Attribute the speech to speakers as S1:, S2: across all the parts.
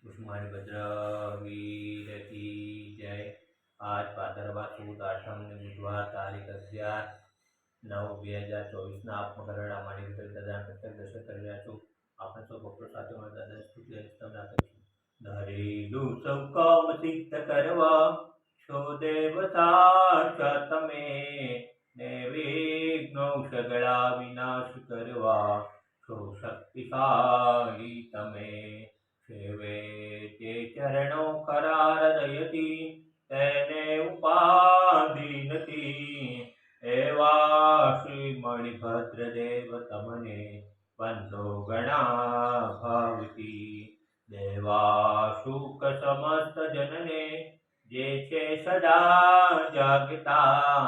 S1: कुसुमानी भद्र वीर की जय। आज भादरवा सुद आठम ने बुधवार तारीख 11/9/2024 આત્મકરણા માની દાદા પ્રત્યેક દર્શન કરી રહ્યા છું। આપણે સૌ ભક્તો સાથે મળતા દાદા સ્તુતિ અને સ્તવના કરીશું। ધરેલું સૌ કામ સિદ્ધ કરવા છો દેવતા તમે, ને વિઘ્નો સગળા વિનાશ કરવા છો શક્તિશાળી તમે। સેવે તે ચરણો ખરા હૃદયથી, તેને ઉપાધિ નથી। એવા શ્રી મણિભદ્ર દેવ તમને વંદો ગણા ભાવતી। દેવા શુક સમસ્ત જનને જે છે સદા જાગતા,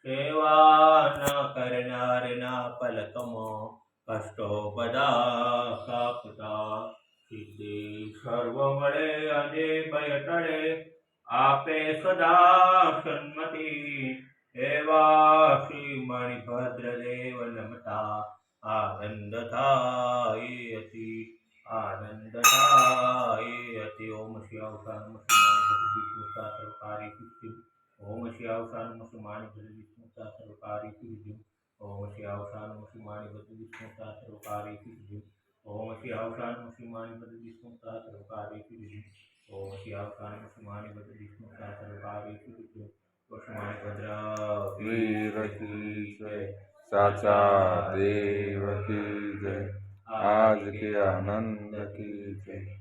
S1: સેવા ન કરનારના પલકમાં કષ્ટો બધા કાપતા। સિદ્ધિ સર્વ મળે અને ભય ટળે, આપે સદા સન્મતિ। એવા શ્રી મણિભદ્ર દેવ નમતા આનંદ થાય અતિ, આનંદ થાય અતિ। ઓમ શ્રી અવસાન સ્મૃતા સર્વકારી સિદ્ધિ। ઓમ શ્રી અવસાન સ્મૃતા સર્વકારી સિદ્ધિ। ઓમ શ્રી અવસાન સ્મૃતા સર્વકારી સિદ્ધિ। ओम श्री अवसान मुसलमान बद विष्णुता सर्वकारी सिद्धि। ओम श्री अवसान मुसलमान बद विष्णुता सर्वकारी सिद्धि। कुसुमानी भद्र
S2: वीर की जय, साचा देव की जय, आज के आनंद की जय।